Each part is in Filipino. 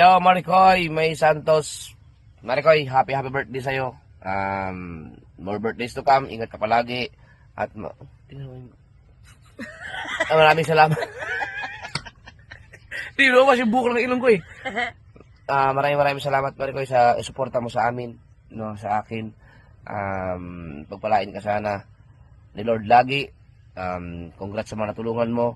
Yo, Maricoy, May Santos. Maricoy, happy birthday sa'yo. More birthdays to come. Ingat ka palagi. At maraming salamat. Di mo kasi bukol ng ilong ko eh. Maraming salamat, Maricoy, sa suporta mo sa amin, no, sa akin. Pagpalain ka sana ni Lord lagi. Congrats sa mga natulungan mo.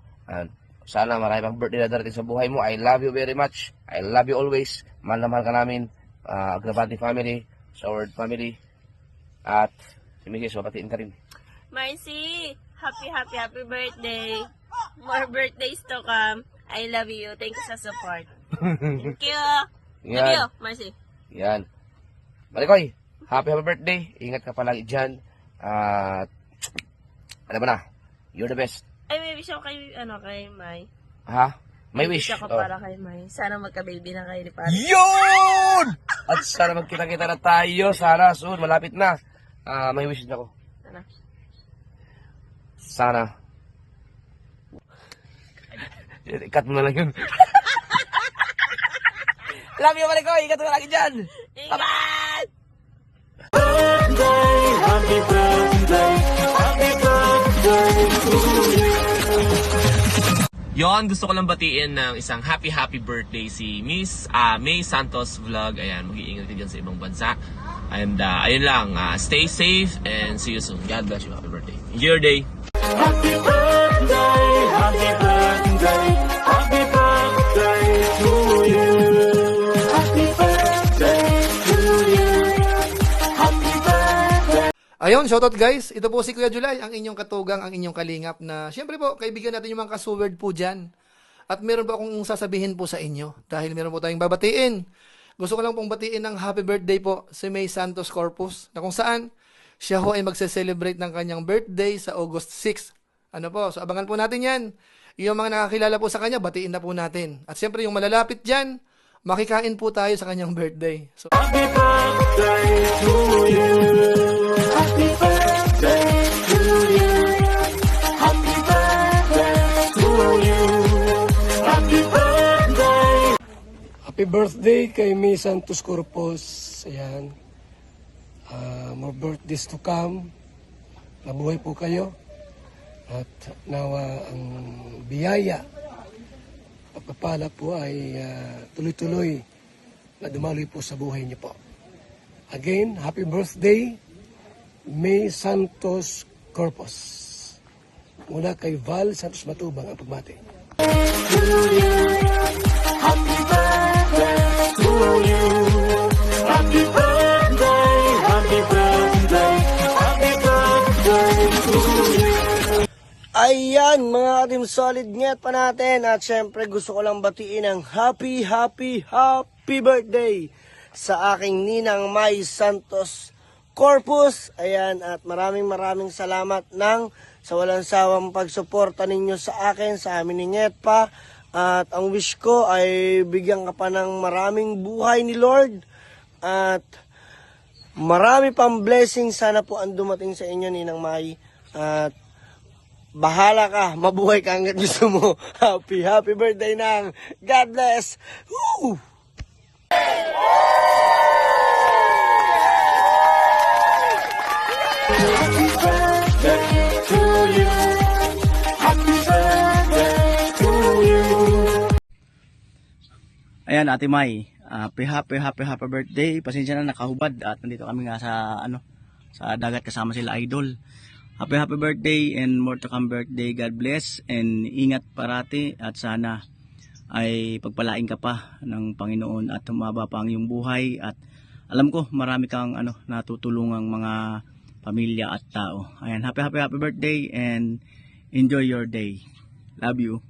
Sana marami pang birthday na darating sa buhay mo. I love you very much. I love you always. Mahal na mahal ka namin. Agravati family, Soward family. At si Mrs. Wapatiin ka rin. Marcy, happy birthday. More birthdays to come. I love you. Thank you sa support. Thank you. Love you, Marcy. Yan. Marikoy, happy birthday. Ingat ka palagi dyan. Ano ba na? You're the best. Ay, may wish ako kay May. Ha? May wish? Ako para kay May. Sana magka-baby na kayo ni Pare. Yun! At sana magkita-kita na tayo. Sana soon. Malapit na. May wish din ako. Ano? Sana. Ikat mo na lang yun. Love you, Marikoy. Ikat mo lagi dyan. Bye-bye! Happy birthday to you. Yon, gusto ko lang batiin ng isang happy birthday si Miss May Santos Vlog. Ayan, mag-iingat ka dyan sa ibang bansa. And ayun lang, stay safe and see you soon. God bless you. Happy birthday. Enjoy your day. Happy birthday, happy birthday, happy birthday to you. Happy birthday to you. Happy birthday. Ayun, shoutout guys. Ito po si Kuya July, ang inyong katugang, ang inyong kalingap na syempre po, kaibigan natin yung mga kasuword po dyan. At meron po akong sasabihin po sa inyo dahil meron po tayong babatiin. Gusto ko lang pong batiin ng happy birthday po si May Santos Corpus na kung saan siya ho ay magse-celebrate ng kanyang birthday sa August 6. Ano po, so abangan po natin yan. Yung mga nakakilala po sa kanya, batiin na po natin. At syempre yung malalapit dyan, makikain po tayo sa kanyang birthday. So, Happy birthday to you. Happy birthday to you. Happy birthday to you. Happy birthday. Happy birthday kay May Santos Corpus. Ayan. More birthdays to come. Mabuhay po kayo. At nawa ang biyaya pagpapala po ay tuloy-tuloy na dumaloy po sa buhay niyo po. Again, happy birthday, May Santos Corpus. Mula kay Val Santos Matubang ang pagbati. Happy birthday to you. Happy birthday, happy birthday, happy birthday to you. Ayan mga Team Solid, nget pa natin. At syempre gusto ko lang batiin ng happy birthday sa aking ninang May Santos Corpus. Ayan, at maraming salamat sa walang sawang pagsuporta ninyo sa akin, sa amin ni Nget pa. At ang wish ko ay bigyan ka pa ng maraming buhay ni Lord. At marami pang blessing sana po ang dumating sa inyo, ninang May. At bahala ka, mabuhay ka hanggang gusto mo. Happy birthday nang. God bless. Woo! Happy birthday to you. Happy birthday to you. Ayan, Ate May, happy birthday. Pasensya na nakahubad at nandito kami nga sa sa dagat kasama sila Idol. Happy birthday and more to come birthday. God bless and ingat parati at sana ay pagpalain ka pa ng Panginoon at humaba pa ang iyong buhay at alam ko marami kang natutulungang mga pamilya at tao. Ayan, happy birthday and enjoy your day. Love you.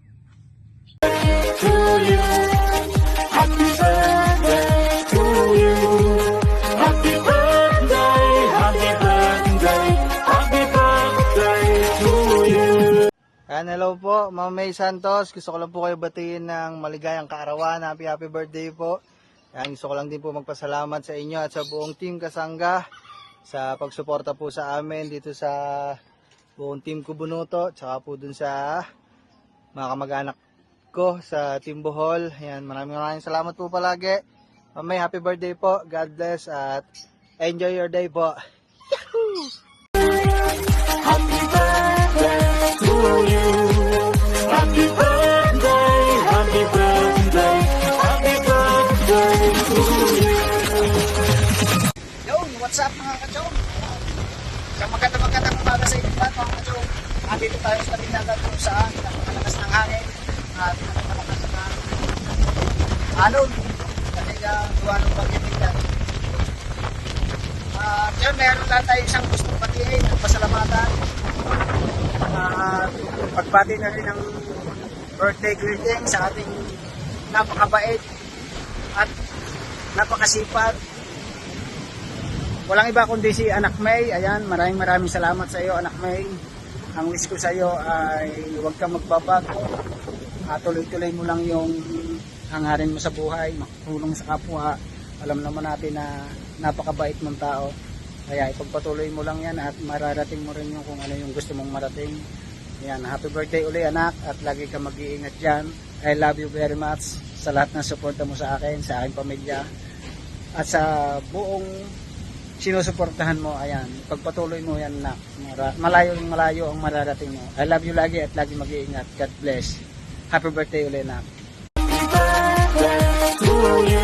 To you. Happy birthday to you. Happy birthday, happy birthday, happy birthday to you. Ayan, hello po, Ma'am May Santos. Gusto ko lang po kayo batiin ng maligayang kaarawan. Happy birthday po. Ayan, gusto ko lang din po magpasalamat sa inyo at sa buong Team Kasangga sa pagsuporta po sa amin dito sa buong Team Kubunuto, tsaka po dun sa mga kamag-anak ko sa Team Bohol. Ayan, maraming salamat po palagi. May happy birthday po. God bless at enjoy your day po. Happy birthday to you. Happy birthday, happy birthday, happy birthday to you. Yo, what's up mga kachong? Isang magandang umaga sa inyo lahat mga kachong. Dito tayo sa tabing dagat kung saan napakalakas ng hangin at napakalakas ng alon kasi gawa ng pag-ibigyan. Yun, meron lang tayo isang gustong batiin ng pasalamatan. Pagbati na rin ng birthday greeting sa ating napakabait at napakasipag. Walang iba kundi si Anak May. Ayan, maraming salamat sa iyo, Anak May. Ang wish ko sa iyo ay huwag kang magbabago. Tuloy-tuloy mo lang yung hangarin mo sa buhay, makatulong sa kapwa. Alam naman natin na napakabait mong tao. Kaya ipagpatuloy mo lang yan at mararating mo rin yung kung ano yung gusto mong marating. Ayan, happy birthday uli anak at lagi ka mag-iingat dyan. I love you very much sa lahat ng suporta mo sa akin, sa aking pamilya at sa buong sinusuportahan mo. Ayan, pagpatuloy mo yan na malayo ang mararating mo. I love you lagi at lagi mag-iingat. God bless. Happy birthday uli anak. To you.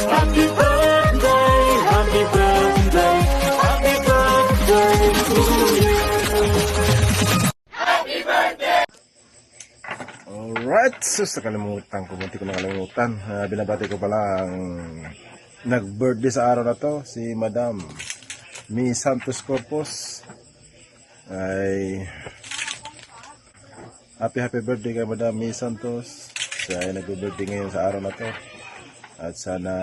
Happy birthday, happy birthday, happy birthday to you. Happy birthday! Alright, sus, nakalimutan ko. Munti ko nakalimutan. Binabati ko pala ang nag-birthday sa araw na to, si Madam May Santos Corpus. Ay happy birthday kay Madam May Santos. Siya ay nag-birthday ngayon sa araw na to. At sana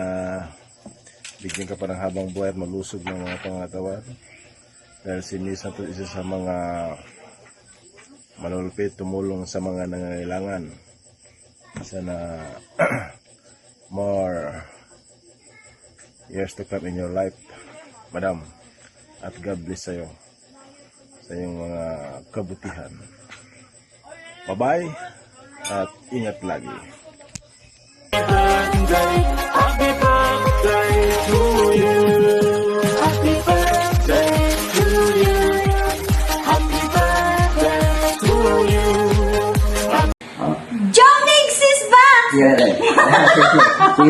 bigyan ka pa ng habang buhay at malusog ng mga pangatawan. Dahil si May Santos isa sa mga malulupit tumulong sa mga nangangailangan. Sana more years to come in your life, Madam. At God bless sa'yo sa iyong mga kabutihan. Bye-bye at ingat lagi. Happy birthday to you. Happy birthday to you. Happy birthday to you. Jomix is back!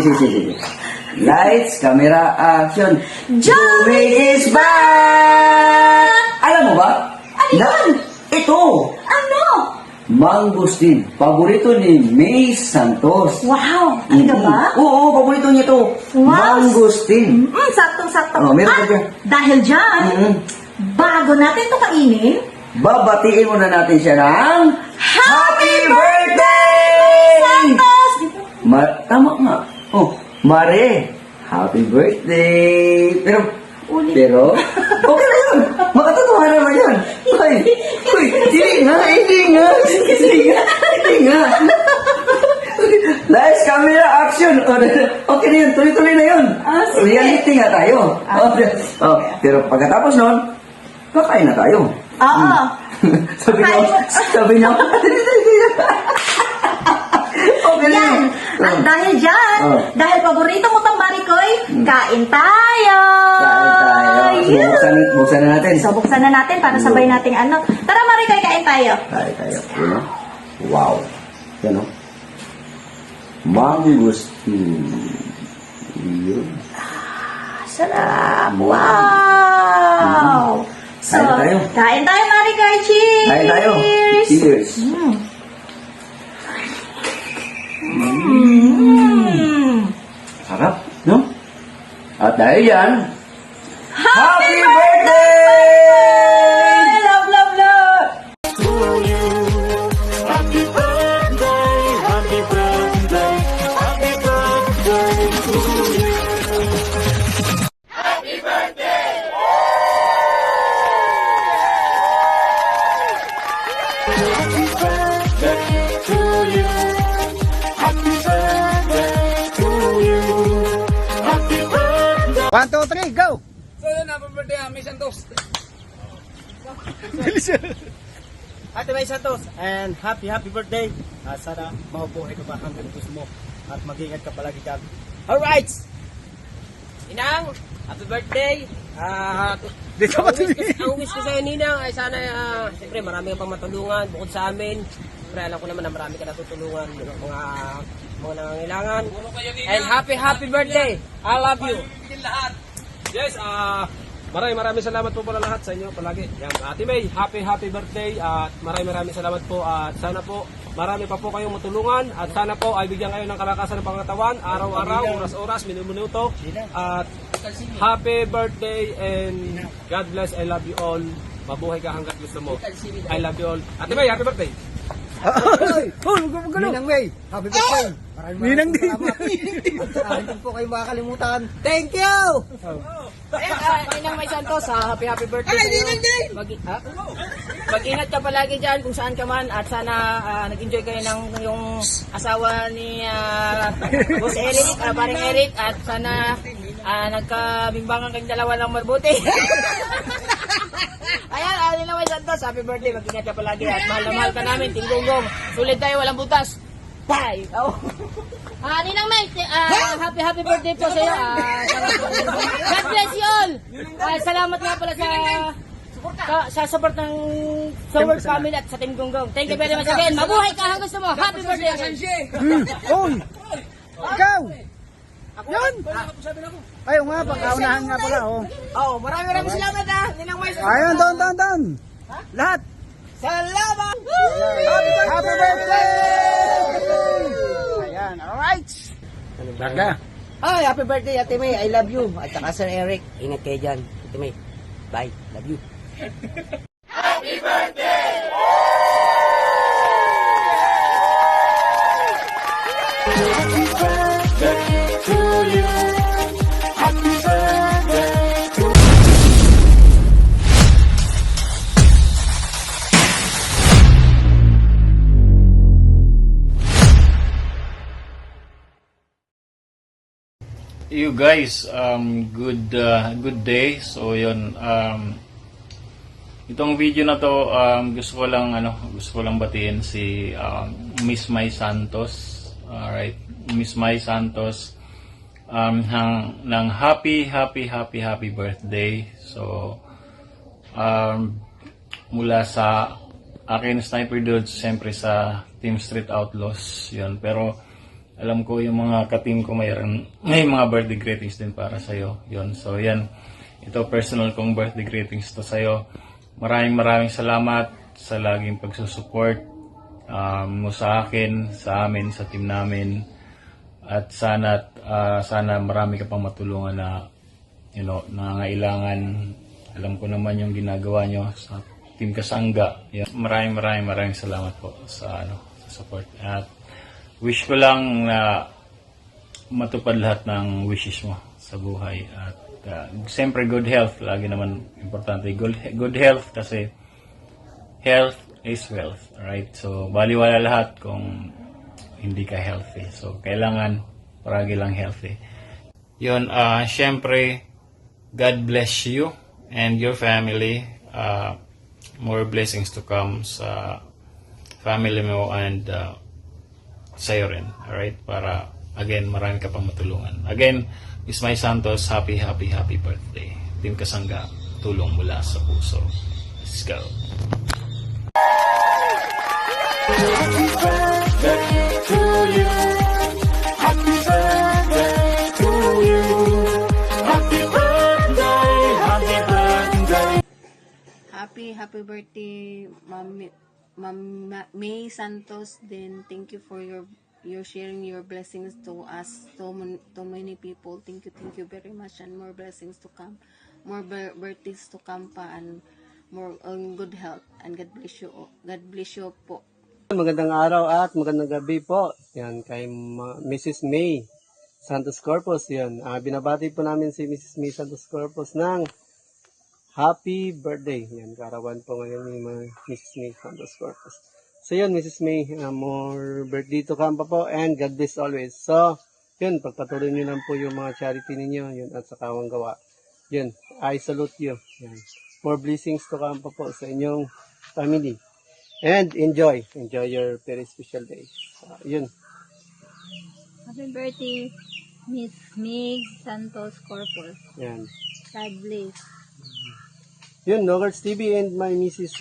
Sige. Lights, camera, action. Jomix is back! Alam mo ba? Ano yun? Ito! Ano? Mangustin. Paborito ni May Santos. Wow! Talaga ba? Oo, paborito niya ito. Wow. Mangustin. Saktong-sakto. Oh, meron ka At dyan. dahil dyan, bago natin ito kainin, Babatiin muna natin siya ng Happy birthday! Santos! Tama nga. Oh, Mare, happy birthday! Pero, okay na yun. Makatotohanan naman yun. Uy, hindi nga. Lights, camera, action. Okay na yun, tuloy-tuloy na yun. Sige. Reality nga tayo. Pero pagkatapos nun, kakain na tayo. Oo. Sabi niya, okay na Yan. yun. At dahil dyan, dahil paborito mo tong Marikoy, kain tayo! Buksan na natin. So, buksan na natin para sabay nating ano. Tara Marikoy, kain tayo. Kain tayo. Yun, no? Wow. Yan, no? Mangustin. Yun. Sarap! Wow! So, Kain tayo. kain tayo Marikoy. Cheers! Kain tayo. Cheers. Sarap, no? At dahil yan, Happy birthday! Love, love, love! To you. Happy birthday, happy birthday, happy birthday to you. Happy birthday! Happy birthday to you. Happy birthday to you. Happy birthday. 1, 2, 3, go! So yun, happy birthday, May Santos. Ate May Santos, and happy birthday. Sana mabuhay ka pa hanggang gusto mo at mag-ingat ka palagi dyan. Alright! Inang, happy birthday! Ang wish ko sa'yo, Ninang, ay sana, siyempre, marami kang pang matulungan bukod sa amin. Siyempre, alam ko naman na marami ka natutulungan ng mga nangangailangan. And happy birthday! I love you! Yes, maraming salamat po pala lahat sa inyo palagi. Yan, Ate May, happy birthday at maraming salamat po at sana po marami pa po kayong matulungan at sana po ay bigyan kayo ng kalakasan ng pangatawan araw-araw, oras-oras, minuto at happy birthday and God bless, I love you all. Mabuhay ka hanggat gusto mo. I love you all. Ate May, happy birthday. Ninang May, happy birthday. Maraming salamat. At hindi po kayo makakalimutan. Thank you! Ninang May Santos, happy birthday sa'yo. Mag-ingat ka palagi dyan kung saan ka man at sana nag-enjoy kayo ng yung asawa ni Boss Eric, paring Eric at sana nagkabimbangan kayong dalawa ng mabuti. Ayan, Ninang May Santos, happy birthday. Mag-ingat ka palagi at mahal na mahal ka namin. Tinggonggong. Sulit tayo, walang butas. Bye! Oh. Ninang May, happy birthday po sa iyo. God bless you all. Salamat nga pala sa support ng Soward family at sa Team Gonggong. Thank you very much again. Mabuhay ka hanggang gusto mo. Happy birthday again. Oy! Ikaw! Yun! Ay, nga, pagkaunahan nga pala, oh. Oh, maraming salamat Ninang May. Ayun, doon. Lahat! Salamat! Happy birthday! Ayan, alright! Daga. Ay, happy birthday Ate May. I love you. At saka Sir Eric, ingat kayo dyan. Ate May, bye. Love you. Happy birthday! Happy birthday to you. Happy birthday to You guys, good day. So yun, itong video na to, gusto ko lang batiin si Miss May Santos. Alright, Miss May Santos, ng happy birthday. So mula sa akin, Sniper Dudes, siyempre sa Team Street Outlaws, yun. Pero alam ko yung mga ka-team ko may mga birthday greetings din para sa'yo. Yun. So yan, ito personal kong birthday greetings to sa'yo. Maraming salamat sa laging pagsusupport mo sa akin, sa amin, sa team namin. At sana marami ka pang matulungan na nangangailangan. Alam ko naman yung ginagawa nyo sa Team Kasangga. Yan. Maraming salamat po sa support. At wish ko lang na matupad lahat ng wishes mo sa buhay. At siyempre good health. Lagi naman importante. Good health kasi health is wealth. Right? So baliwala lahat kung hindi ka healthy. So kailangan paragi lang healthy. Yun, siyempre God bless you and your family. More blessings to come sa family mo and sa'yo rin, alright? Para, again, marami ka pang matulungan. Again, Miss May Santos, happy birthday. Team Kasangga, tulong mula sa puso. Let's go. Happy birthday to you. Happy birthday to you. Happy birthday, happy birthday. Happy birthday, Ma'am May Santos. Then thank you for your sharing your blessings to us, to many people. Thank you very much, and more blessings to come, more birthdays to come pa, and more good health, and God bless you po. Magandang araw at magandang gabi po. Yan kay Mrs. May Santos Corpus. Yan, binabati po namin si Mrs. May Santos Corpus ng happy birthday. Yan, karawan po ngayon ni Mrs. May Santos Corpus. So yun, Mrs. May, more birthday to come pa po, and God bless always. So, yun, pagpatuloy nyo lang po yung mga charity ninyo, yun, at sa kawang gawa. Yun, I salute you. Yan. More blessings to come pa po sa inyong family. And enjoy your very special day. Yun. Happy birthday, Miss Mig Santos Corpus. Yan. God bless. Yun, Nogards TV and my missus,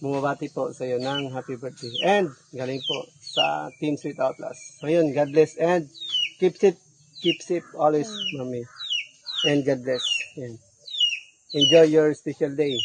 bumabati po sa iyo ng happy birthday. And galing po sa Team Street Outlaws. So yun, God bless and keep safe always, Mami. And God bless. Yan. Enjoy your special day.